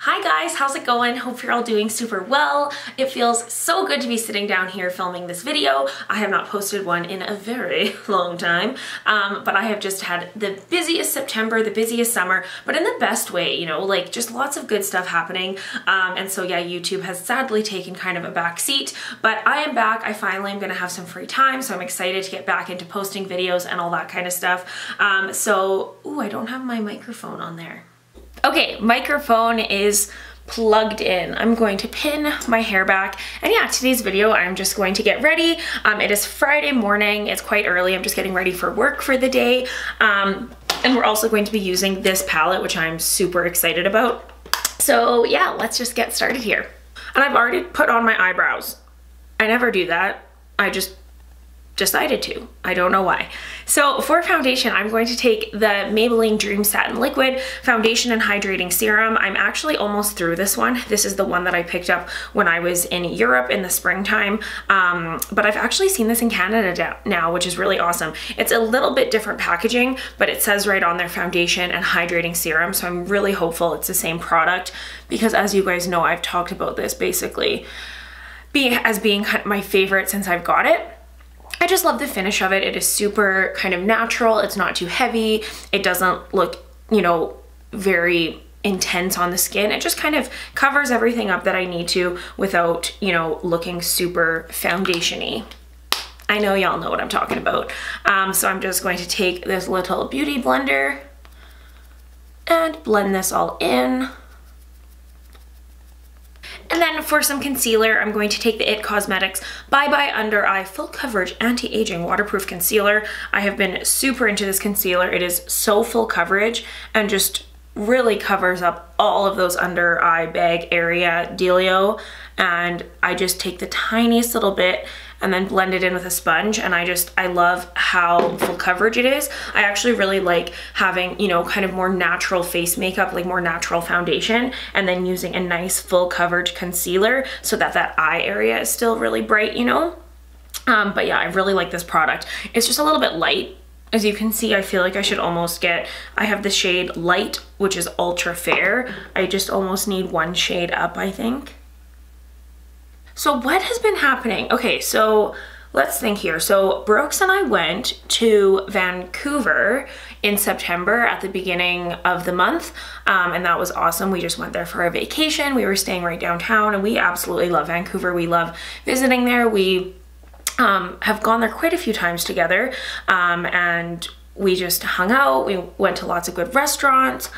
Hi guys, how's it going? Hope you're all doing super well. It feels so good to be sitting down here filming this video. I have not posted one in a very long time, but I have just had the busiest September, the busiest summer, but in the best way, you know, like just lots of good stuff happening. And so yeah, YouTube has sadly taken kind of a back seat, but I am back. I finally am gonna have some free time, so I'm excited to get back into posting videos and all that kind of stuff. Ooh, I don't have my microphone on there. Okay, microphone is plugged in. I'm going to pin my hair back. And yeah, today's video, I'm just going to get ready. It is Friday morning. It's quite early. I'm just getting ready for work for the day. And we're also going to be using this palette, which I'm super excited about. So yeah, let's just get started here. And I've already put on my eyebrows. I never do that. I just decided to. I don't know why. So for foundation, I'm going to take the Maybelline Dream Satin Liquid Foundation and Hydrating Serum. I'm actually almost through this one. This is the one that I picked up when I was in Europe in the springtime. But I've actually seen this in Canada now, which is really awesome. It's a little bit different packaging, but it says right on their foundation and hydrating serum. So I'm really hopeful it's the same product because as you guys know, I've talked about this basically as being kind of my favorite since I've got it. I just love the finish of it. It is super kind of natural. It's not too heavy. It doesn't look, you know, very intense on the skin. It just kind of covers everything up that I need to without, you know, looking super foundation-y. I know y'all know what I'm talking about. So I'm just going to take this little beauty blender and blend this all in. And then for some concealer, I'm going to take the IT Cosmetics Bye Bye Under Eye Full Coverage Anti-Aging Waterproof Concealer. I have been super into this concealer. It is so full coverage and just really covers up all of those under eye bag area dealio. And I just take the tiniest little bit and then blend it in with a sponge, and I love how full coverage it is. I actually really like having, you know, kind of more natural face makeup, like more natural foundation, and then using a nice full coverage concealer so that that eye area is still really bright, you know? But yeah, I really like this product. It's just a little bit light. As you can see, I feel like I should almost get, I have the shade Light, which is Ultra Fair. I just almost need one shade up, I think. So what has been happening? Okay, so let's think here. So Brooks and I went to Vancouver in September at the beginning of the month, and that was awesome. We just went there for a vacation. We were staying right downtown, and we absolutely love Vancouver. We love visiting there. We have gone there quite a few times together, and we just hung out. We went to lots of good restaurants.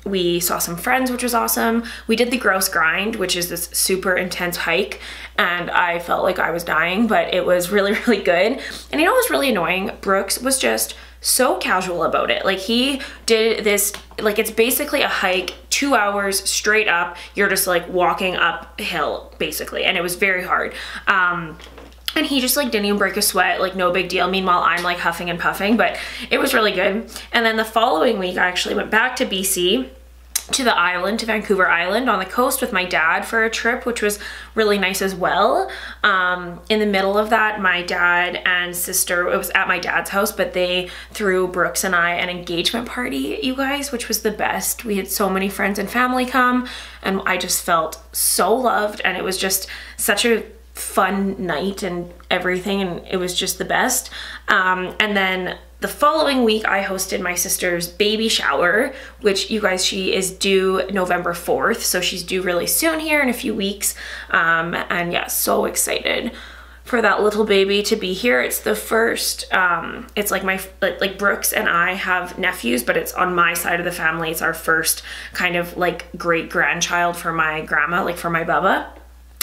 We saw some friends, which was awesome. We did the Grouse Grind, which is this super intense hike, and I felt like I was dying, but it was really, really good. And you know what was really annoying? Brooks was just so casual about it. Like he did this, like it's basically a hike, 2 hours straight up. You're just like walking uphill basically, and it was very hard. And he just like didn't even break a sweat, like no big deal. Meanwhile, I'm like huffing and puffing, but it was really good. And then the following week, I actually went back to BC, to the island, to Vancouver Island on the coast with my dad for a trip, which was really nice as well. In the middle of that, my dad and sister, it was at my dad's house, but they threw Brooks and I an engagement party, you guys, which was the best. We had so many friends and family come, and I just felt so loved, and it was just such a fun night and everything, and it was just the best. And then the following week I hosted my sister's baby shower, which you guys, she is due November 4th, so she's due really soon here in a few weeks. And yeah, so excited for that little baby to be here. It's the first, it's like like Brooks and I have nephews, but it's on my side of the family. It's our first kind of like great grandchild for my grandma, like for my Bubba.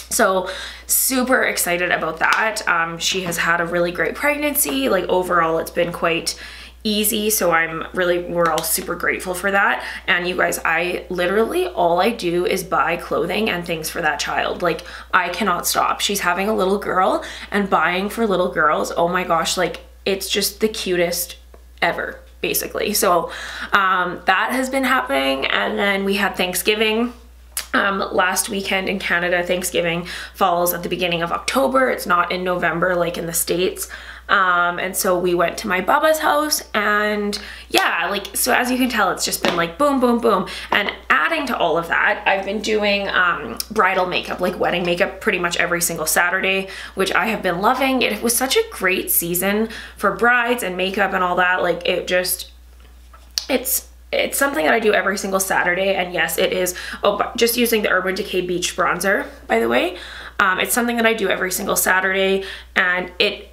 So super excited about that. She has had a really great pregnancy. Like overall, it's been quite easy. So we're all super grateful for that. And you guys, I literally, all I do is buy clothing and things for that child. Like I cannot stop. She's having a little girl, and buying for little girls, oh my gosh, like it's just the cutest ever, basically. So that has been happening. And then we had Thanksgiving. Last weekend in Canada. Thanksgiving falls at the beginning of October. It's not in November like in the States. And so we went to my Bubba's house, and yeah, like, so as you can tell, it's just been like boom, boom, boom. And adding to all of that, I've been doing bridal makeup, like wedding makeup, pretty much every single Saturday, which I have been loving. It was such a great season for brides and makeup and all that. Like it just, it's something that I do every single Saturday. And yes, it is, oh, just using the Urban Decay Beach Bronzer, by the way. It's something that I do every single Saturday, and it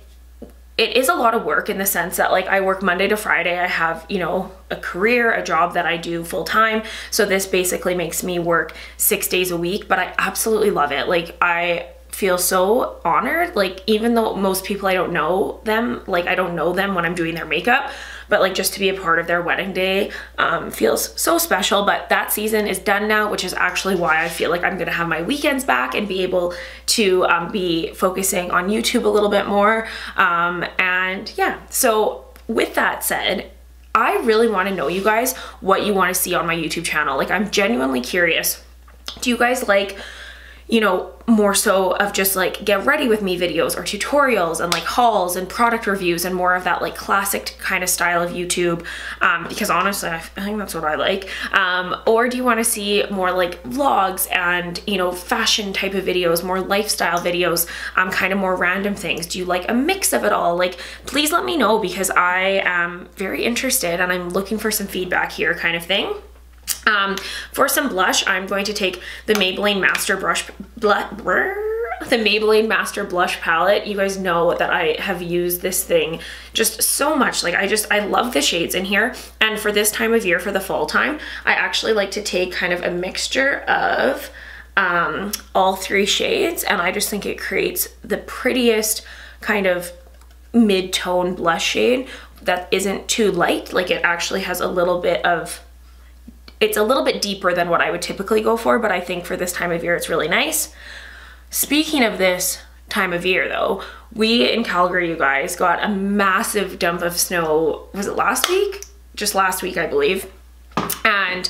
is a lot of work in the sense that like I work Monday to Friday. I have, you know, a career, a job that I do full time. So this basically makes me work 6 days a week, but I absolutely love it. Like I feel so honored. Like even though most people, I don't know them, like I don't know them when I'm doing their makeup, but like just to be a part of their wedding day feels so special. But that season is done now, which is actually why I feel like I'm gonna have my weekends back and be able to be focusing on YouTube a little bit more. And yeah, so with that said, I really want to know, you guys, what you want to see on my YouTube channel. Like I'm genuinely curious. Do you guys like, you know, more so of just like get ready with me videos or tutorials and like hauls and product reviews and more of that like classic kind of style of YouTube? Because honestly, I think that's what I like. Or do you want to see more like vlogs and, you know, fashion type of videos, more lifestyle videos, kind of more random things? Do you like a mix of it all? Like, please let me know, because I am very interested and I'm looking for some feedback here, kind of thing. For some blush, I'm going to take the Maybelline Master Blush palette. You guys know that I have used this thing just so much. Like I love the shades in here. And for this time of year, for the fall time, I actually like to take kind of a mixture of all 3 shades, and I just think it creates the prettiest kind of mid-tone blush shade that isn't too light. Like it actually has a little bit of, it's a little bit deeper than what I would typically go for, but I think for this time of year, it's really nice. Speaking of this time of year though, we in Calgary, you guys, got a massive dump of snow. Was it last week? Just last week, I believe. And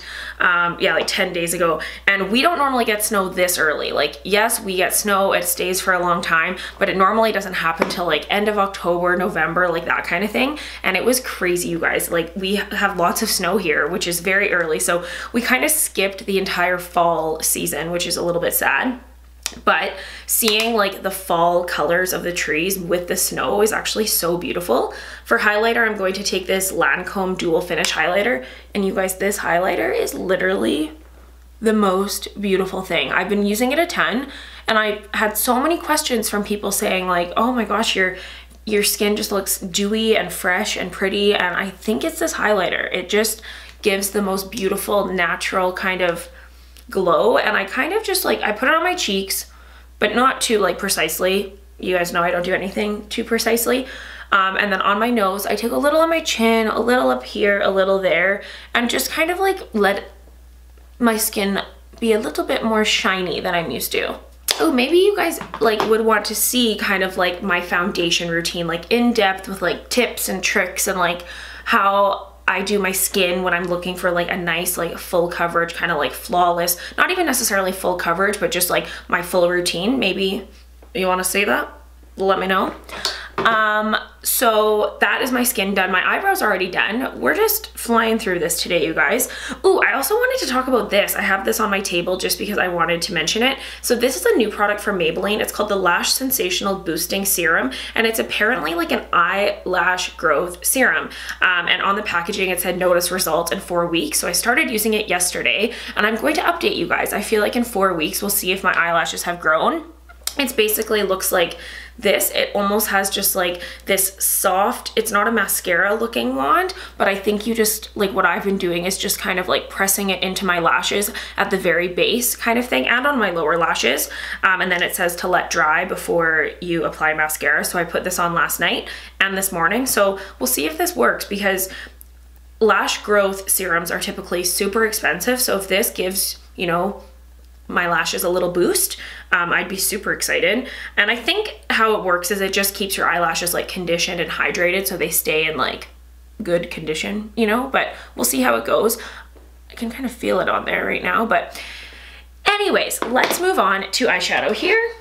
yeah, like 10 days ago. And we don't normally get snow this early. Like, yes, we get snow, it stays for a long time, but it normally doesn't happen till like end of October, November, like that kind of thing. And it was crazy, you guys. Like we have lots of snow here, which is very early. So we kind of skipped the entire fall season, which is a little bit sad. But seeing like the fall colors of the trees with the snow is actually so beautiful. For highlighter, I'm going to take this Lancome Dual Finish highlighter. And you guys, this highlighter is literally the most beautiful thing. I've been using it a ton, and I had so many questions from people saying like, oh my gosh, your skin just looks dewy and fresh and pretty. And I think it's this highlighter. It just gives the most beautiful, natural kind of glow. And I kind of just like, I put it on my cheeks, but not too like precisely. You guys know I don't do anything too precisely. And then on my nose, I take a little on my chin, a little up here, a little there, and just kind of like let my skin be a little bit more shiny than I'm used to. Oh, maybe you guys like would want to see kind of like my foundation routine, like in depth with like tips and tricks and like how I do my skin when I'm looking for like a nice like full coverage, kind of like flawless, not even necessarily full coverage, but just like my full routine. Maybe you want to see that? Let me know. So that is my skin done. My eyebrows are already done. We're just flying through this today, you guys. Ooh, I also wanted to talk about this. I have this on my table just because I wanted to mention it. So this is a new product from Maybelline. It's called the Lash Sensational Boosting Serum, and it's apparently like an eyelash growth serum. And on the packaging, it said notice results in 4 weeks. So I started using it yesterday, and I'm going to update you guys. I feel like in 4 weeks, we'll see if my eyelashes have grown. It's basically looks like this. It almost has just like this soft, it's not a mascara looking wand, but I think you just like, what I've been doing is just kind of like pressing it into my lashes at the very base kind of thing, and on my lower lashes. And then it says to let dry before you apply mascara. So I put this on last night and this morning. So we'll see if this works, because lash growth serums are typically super expensive. So if this gives, you know, my lashes a little boost, I'd be super excited. And I think how it works is it just keeps your eyelashes like conditioned and hydrated so they stay in like good condition, you know, but we'll see how it goes. I can kind of feel it on there right now, but anyways, let's move on to eyeshadow here.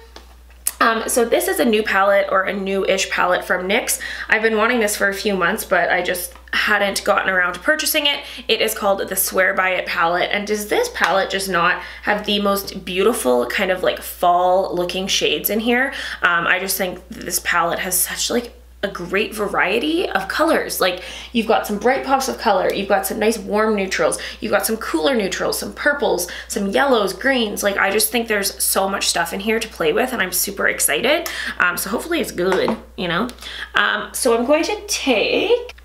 So this is a new palette, or a new-ish palette from NYX. I've been wanting this for a few months, but I just hadn't gotten around to purchasing it, it is called the Swear By It palette. And does this palette just not have the most beautiful kind of like fall looking shades in here? I just think this palette has such like a great variety of colors. Like you've got some bright pops of color, you've got some nice warm neutrals, you've got some cooler neutrals, some purples, some yellows, greens. Like I just think there's so much stuff in here to play with, and I'm super excited. So hopefully it's good, you know? So I'm going to take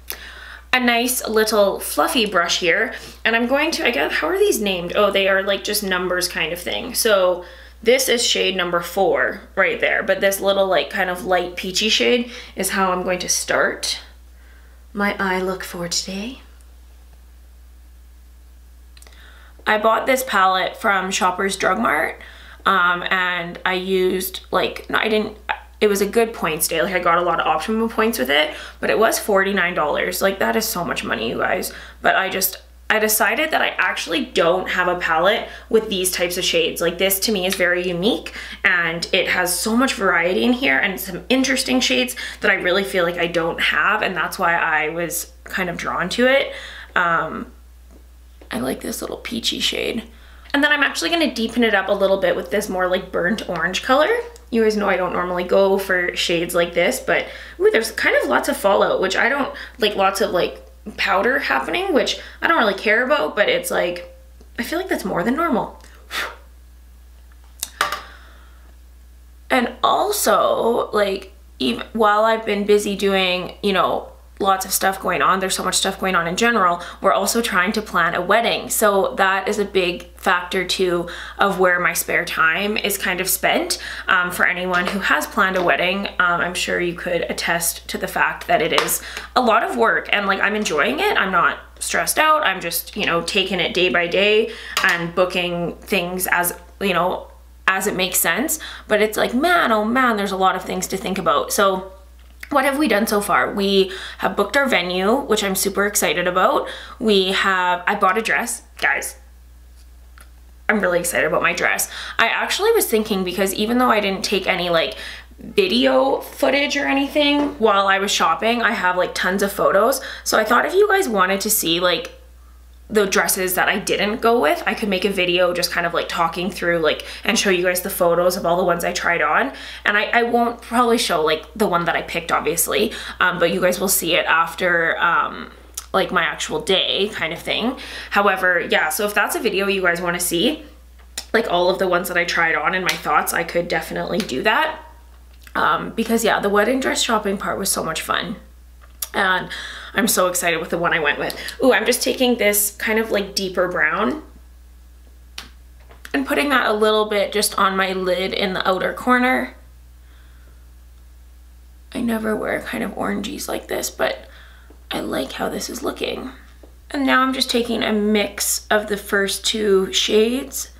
a nice little fluffy brush here, and I'm going to, I guess, how are these named? Oh, they are like just numbers kind of thing. So this is shade number 4 right there, but this little like kind of light peachy shade is how I'm going to start my eye look for today. I bought this palette from Shoppers Drug Mart, and I used like, it was a good points day. Like I got a lot of optimum points with it, but it was $49. Like that is so much money, you guys. But I decided that I actually don't have a palette with these types of shades. Like this to me is very unique, and it has so much variety in here and some interesting shades that I really feel like I don't have, and that's why I was kind of drawn to it. I like this little peachy shade. And then I'm actually gonna deepen it up a little bit with this more like burnt orange color. You guys know I don't normally go for shades like this, but ooh, there's kind of lots of fallout, which I don't like, lots of like powder happening, which I don't really care about, but it's like, I feel like that's more than normal. And also, like, even while I've been busy doing, you know, lots of stuff going on, there's so much stuff going on in general, we're also trying to plan a wedding. So that is a big factor too of where my spare time is kind of spent. For anyone who has planned a wedding, I'm sure you could attest to the fact that it is a lot of work, and like I'm enjoying it. I'm not stressed out. I'm just, you know, taking it day by day and booking things as, you know, as it makes sense. But it's like, man, oh man, there's a lot of things to think about. So what have we done so far? We have booked our venue, which I'm super excited about. I bought a dress, guys. I'm really excited about my dress. I actually was thinking, because even though I didn't take any like video footage or anything while I was shopping, I have like tons of photos. So I thought if you guys wanted to see like the dresses that I didn't go with, I could make a video just kind of like talking through like and show you guys the photos of all the ones I tried on. And I won't probably show like the one that I picked, obviously, but you guys will see it after like my actual day kind of thing. However, yeah, so if that's a video you guys want to see, like all of the ones that I tried on and my thoughts, I could definitely do that. Because yeah, the wedding dress shopping part was so much fun. And I'm so excited with the one I went with. Ooh, I'm just taking this kind of like deeper brown and putting that a little bit just on my lid in the outer corner. I never wear kind of orangies like this, but I like how this is looking. And now I'm just taking a mix of the first 2 shades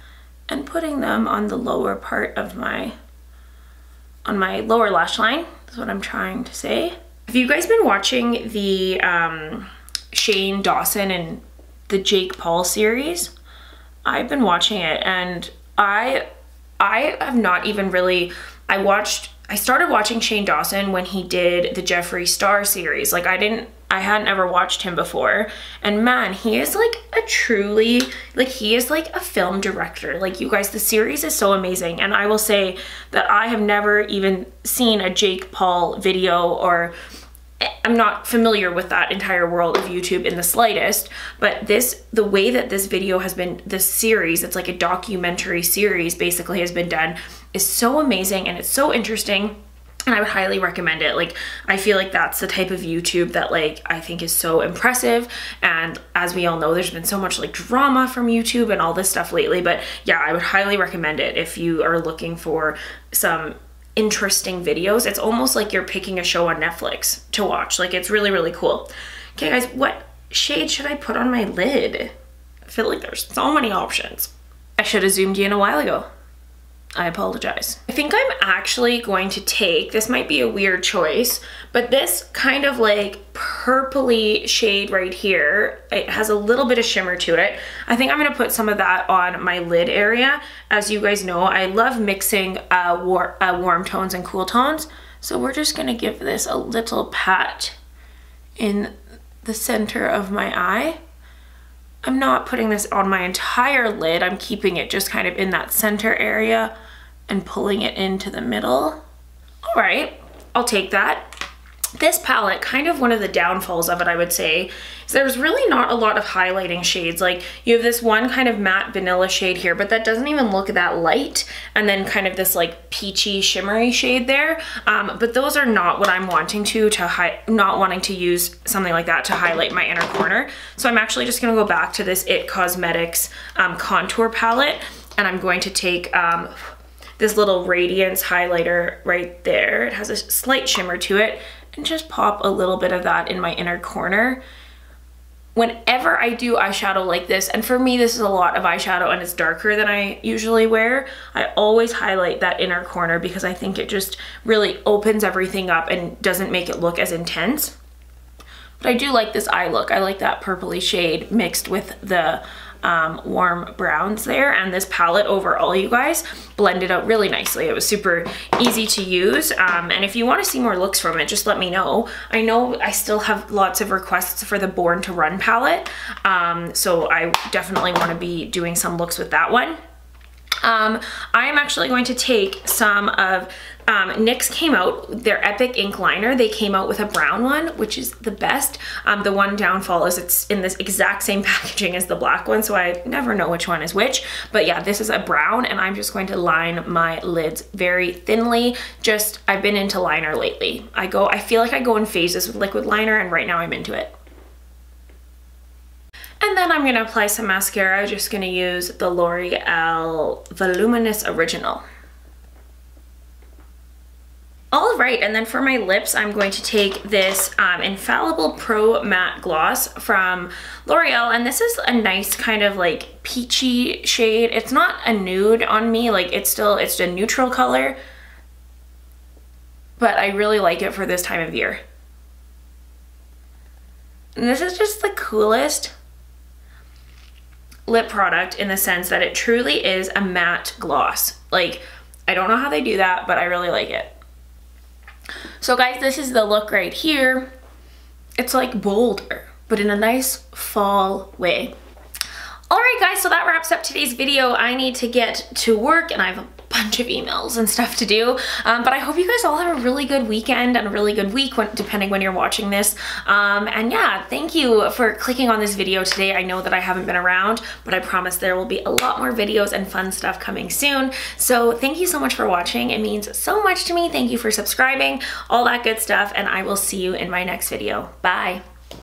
and putting them on the lower part of my lower lash line. That's what I'm trying to say. Have you guys been watching the Shane Dawson and the Jake Paul series? I've been watching it, and I have not even really, I started watching Shane Dawson when he did the Jeffree Star series. Like I hadn't ever watched him before, and man, he is like he is like a film director. Like you guys, the series is so amazing, and I will say that I have never even seen a Jake Paul video, or I'm not familiar with that entire world of YouTube in the slightest, but the way that this video has been, this series, it's like a documentary series basically has been done, is so amazing, and it's so interesting, and I would highly recommend it. Like I feel like that's the type of YouTube that like I think is so impressive, and as we all know, there's been so much like drama from YouTube and all this stuff lately, but yeah, I would highly recommend it if you are looking for some interesting videos. It's almost like you're picking a show on Netflix to watch. Like it's really, really cool. Okay guys, what shade should I put on my lid? I feel like there's so many options. I should have zoomed you in a while ago. I apologize. I think I'm actually going to take, this might be a weird choice, but this kind of like purpley shade right here, it has a little bit of shimmer to it. I think I'm gonna put some of that on my lid area. As you guys know, I love mixing warm tones and cool tones. So we're just gonna give this a little pat in the center of my eye. I'm not putting this on my entire lid. I'm keeping it just kind of in that center area and pulling it into the middle. All right, I'll take that. This palette, kind of one of the downfalls of it, I would say, is there's really not a lot of highlighting shades. Like, you have this one kind of matte vanilla shade here, but that doesn't even look that light. And then kind of this like peachy shimmery shade there. But those are not what I'm wanting not wanting to use something like that to highlight my inner corner. So I'm actually just gonna go back to this IT Cosmetics contour palette, and I'm going to take this little Radiance highlighter right there. It has a slight shimmer to it, and just pop a little bit of that in my inner corner. Whenever I do eyeshadow like this, and for me this is a lot of eyeshadow and it's darker than I usually wear, I always highlight that inner corner because I think it just really opens everything up and doesn't make it look as intense. But I do like this eye look. I like that purpley shade mixed with the warm browns there, and this palette overall, you guys, blended out really nicely. It was super easy to use, and if you want to see more looks from it, just let me know. I know I still have lots of requests for the Born to Run palette, so I definitely want to be doing some looks with that one. I am actually going to take some of NYX came out, their Epic Ink Liner. They came out with a brown one, which is the best. The one downfall is it's in this exact same packaging as the black one, so I never know which one is which. But yeah, this is a brown, and I'm just going to line my lids very thinly. I've been into liner lately. I feel like I go in phases with liquid liner, and right now I'm into it. And then I'm gonna apply some mascara. I'm just gonna use the L'Oreal Voluminous Original. All right, and then for my lips, I'm going to take this Infallible Pro Matte Gloss from L'Oreal, and this is a nice kind of like peachy shade. It's not a nude on me, like it's a neutral color, but I really like it for this time of year. And this is just the coolest lip product in the sense that it truly is a matte gloss. Like, I don't know how they do that, but I really like it. So guys, this is the look right here. It's like bolder, but in a nice fall way. All right guys, so that wraps up today's video. I need to get to work and I have a bunch of emails and stuff to do, but I hope you guys all have a really good weekend and a really good week, depending when you're watching this. And yeah, thank you for clicking on this video today. I know that I haven't been around, but I promise there will be a lot more videos and fun stuff coming soon. So thank you so much for watching. It means so much to me. Thank you for subscribing, all that good stuff, and I will see you in my next video. Bye.